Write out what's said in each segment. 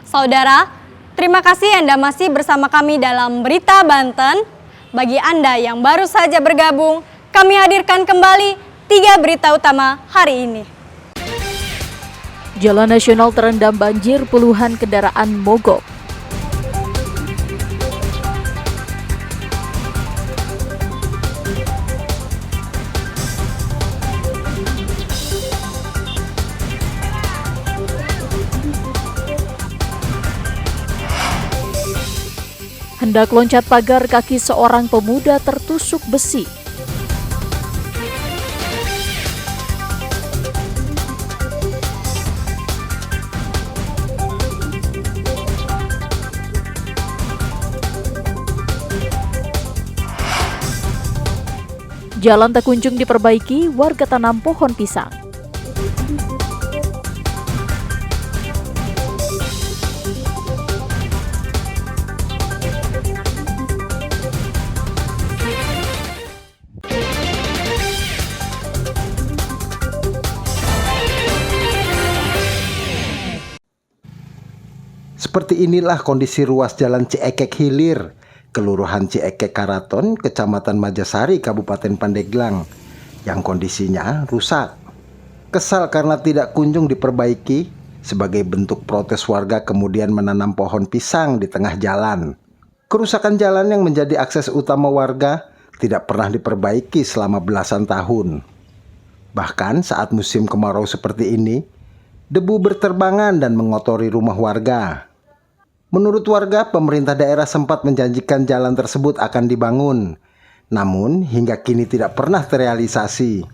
Saudara, terima kasih Anda masih bersama kami dalam Berita Banten. Bagi Anda yang baru saja bergabung, kami hadirkan kembali 3 berita utama hari ini. Jalan nasional terendam banjir, puluhan kendaraan mogok. Hendak loncat pagar, kaki seorang pemuda tertusuk besi. Jalan tak kunjung diperbaiki, warga tanam pohon pisang. Seperti inilah kondisi ruas Jalan Ciekek Hilir, Kelurahan Ciekek Karaton, Kecamatan Majasari, Kabupaten Pandeglang, yang kondisinya rusak. Kesal karena tidak kunjung diperbaiki, sebagai bentuk protes warga kemudian menanam pohon pisang di tengah jalan. Kerusakan jalan yang menjadi akses utama warga tidak pernah diperbaiki selama belasan tahun. Bahkan saat musim kemarau seperti ini, debu berterbangan dan mengotori rumah warga. Menurut warga, pemerintah daerah sempat menjanjikan jalan tersebut akan dibangun, namun hingga kini tidak pernah terrealisasi.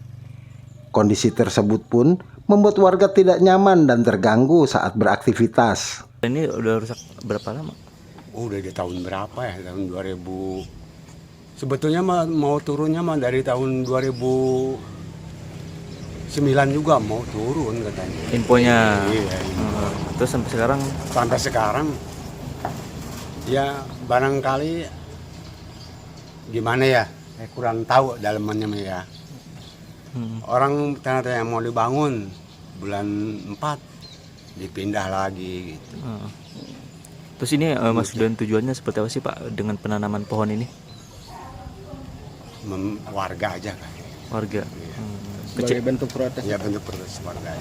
Kondisi tersebut pun membuat warga tidak nyaman dan terganggu saat beraktivitas. Ini udah rusak berapa lama? Udah di tahun berapa ya? Tahun 2000. Sebetulnya mau turunnya dari tahun 2009 juga mau turun katanya. Infonya. Iya. Terus sampai sekarang? Sampai sekarang ya barangkali gimana ya? Kurang tahu dalamannya ya. Orang ternyata yang mau dibangun bulan 4 dipindah lagi gitu. Terus ini maksud dan tujuannya seperti apa sih Pak dengan penanaman pohon ini? Warga aja kan. Warga. Sebagai bentuk protes. Ya, bentuk protes warga.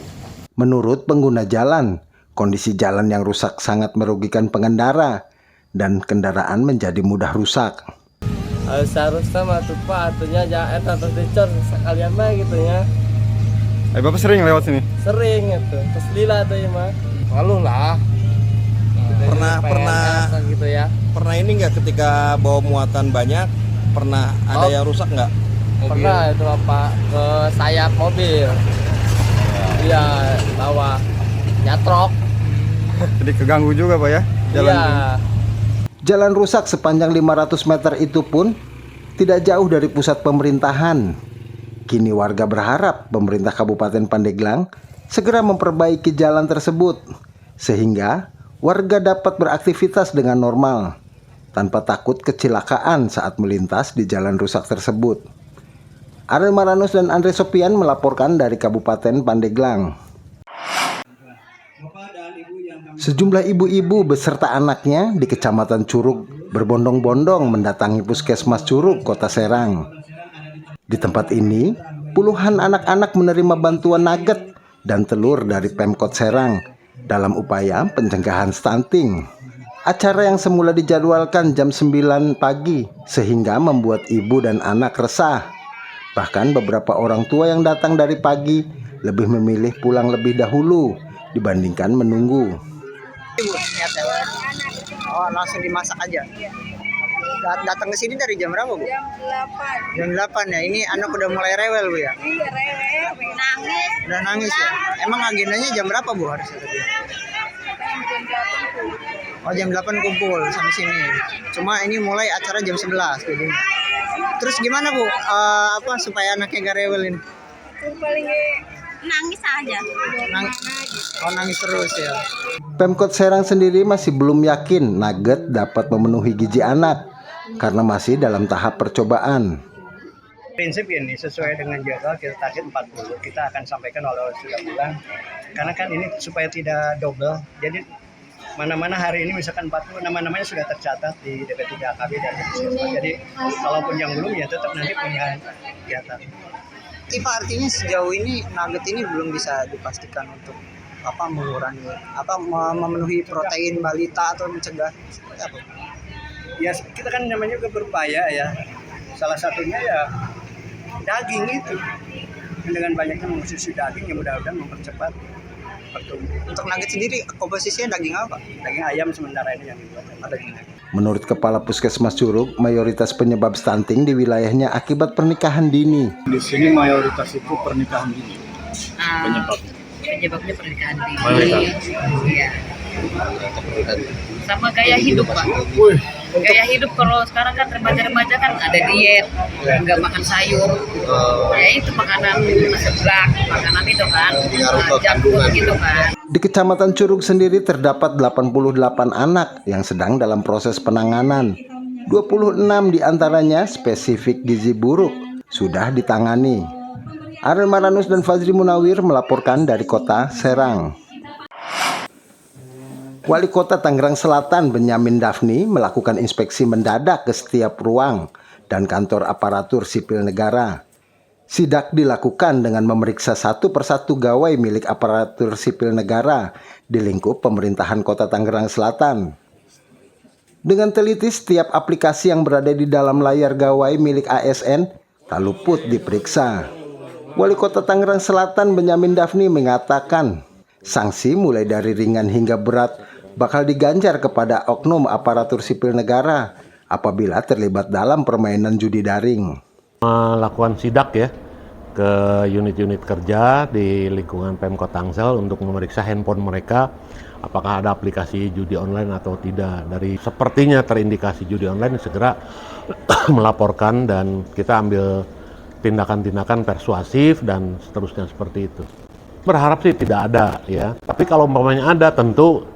Menurut pengguna jalan, kondisi jalan yang rusak sangat merugikan pengendara dan kendaraan menjadi mudah rusak. Seharusnya mah tuh Pak, atunya jaet atau dicor sekalian mah gitu ya. Bapak sering lewat sini? Sering itu, terus lila tuh ya mah. Malu lah. Pernah gitu ya. Pernah ini nggak ketika bawa muatan banyak, pernah ada yang rusak nggak? Pernah itu Pak, ke sayap mobil. Iya, bawa nyatrok. Jadi keganggu juga Pak ya? Jalan Iya. Jalan rusak sepanjang 500 meter itu pun tidak jauh dari pusat pemerintahan. Kini warga berharap pemerintah Kabupaten Pandeglang segera memperbaiki jalan tersebut, sehingga warga dapat beraktivitas dengan normal, tanpa takut kecelakaan saat melintas di jalan rusak tersebut. Ariel Maranus dan Andre Sopian melaporkan dari Kabupaten Pandeglang. Sejumlah ibu-ibu beserta anaknya di Kecamatan Curug berbondong-bondong mendatangi Puskesmas Curug, Kota Serang. Di tempat ini, puluhan anak-anak menerima bantuan nugget dan telur dari Pemkot Serang dalam upaya pencegahan stunting. Acara yang semula dijadwalkan jam 9 pagi sehingga membuat ibu dan anak resah. Bahkan beberapa orang tua yang datang dari pagi lebih memilih pulang lebih dahulu dibandingkan menunggu. Oh, langsung dimasak aja. Datang ke sini dari jam berapa, Bu? Jam 8. Jam 8 ya. Ini anak udah mulai rewel, Bu ya? Iya, rewel, nangis. Udah nangis ya. Emang agendanya jam berapa, Bu, harusnya tadi? Oh, jam 8 kumpul sampai sini. Cuma ini mulai acara jam 11 jadi. Terus gimana, Bu? Supaya anaknya gak rewel ini? Paling nangis aja. Nangis terus ya. Pemkot Serang sendiri masih belum yakin nugget dapat memenuhi gizi anak karena masih dalam tahap percobaan. Prinsip ini sesuai dengan jadwal kita target 40. Kita akan sampaikan oleh sudah bilang karena kan ini supaya tidak double. Jadi mana-mana hari ini misalkan 40 nama-namanya sudah tercatat di DP3 AKB dan Puskesmas. Jadi kalaupun yang belum ya tetap nanti punya kegiatan. Pak, artinya sejauh ini nugget ini belum bisa dipastikan untuk mengurangi memenuhi protein balita atau mencegah seperti apa? Ya kita kan namanya juga berupaya ya. Salah satunya ya daging itu. Dengan banyaknya mengonsumsi daging yang mudah-mudahan mempercepat pertumbuhan. Untuk nugget sendiri komposisinya daging apa? Daging ayam sementara ini yang dibuat. Menurut Kepala Puskesmas Curug, mayoritas penyebab stunting di wilayahnya akibat pernikahan dini. Di sini mayoritas itu pernikahan dini. Penyebabnya pernikahan dini. Iya. Sama gaya hidup, Pak. Gaya hidup kalau sekarang kan remaja-remaja kan ada diet, nggak makan sayur. Ya itu makanan seblak, makanan itu kan, junk food gitu kan. Di Kecamatan Curug sendiri terdapat 88 anak yang sedang dalam proses penanganan. 26 diantaranya spesifik gizi buruk sudah ditangani. Ariel Maranus dan Fazri Munawir melaporkan dari kota Serang. Wali Kota Tangerang Selatan Benyamin Daphni melakukan inspeksi mendadak ke setiap ruang dan kantor aparatur sipil negara. Sidak dilakukan dengan memeriksa satu persatu gawai milik aparatur sipil negara di lingkup pemerintahan Kota Tangerang Selatan. Dengan teliti setiap aplikasi yang berada di dalam layar gawai milik ASN tak luput diperiksa. Wali Kota Tangerang Selatan Benyamin Daphni mengatakan, sanksi mulai dari ringan hingga berat bakal diganjar kepada oknum aparatur sipil negara apabila terlibat dalam permainan judi daring. Melakukan sidak ya ke unit-unit kerja di lingkungan Pemkot Tangsel untuk memeriksa handphone mereka apakah ada aplikasi judi online atau tidak. Dari sepertinya terindikasi judi online segera melaporkan dan kita ambil tindakan-tindakan persuasif dan seterusnya seperti itu. Berharap sih tidak ada ya, tapi kalau umpamanya ada tentu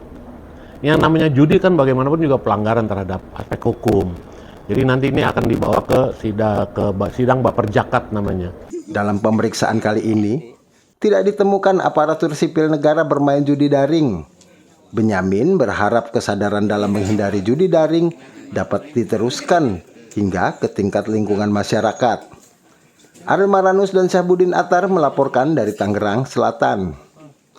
yang namanya judi kan bagaimanapun juga pelanggaran terhadap aspek hukum. Jadi nanti ini akan dibawa ke sidang Baperjakat namanya. Dalam pemeriksaan kali ini, tidak ditemukan aparatur sipil negara bermain judi daring. Benyamin berharap kesadaran dalam menghindari judi daring dapat diteruskan hingga ke tingkat lingkungan masyarakat. Ariel Maranus dan Syahbudin Atar melaporkan dari Tangerang Selatan.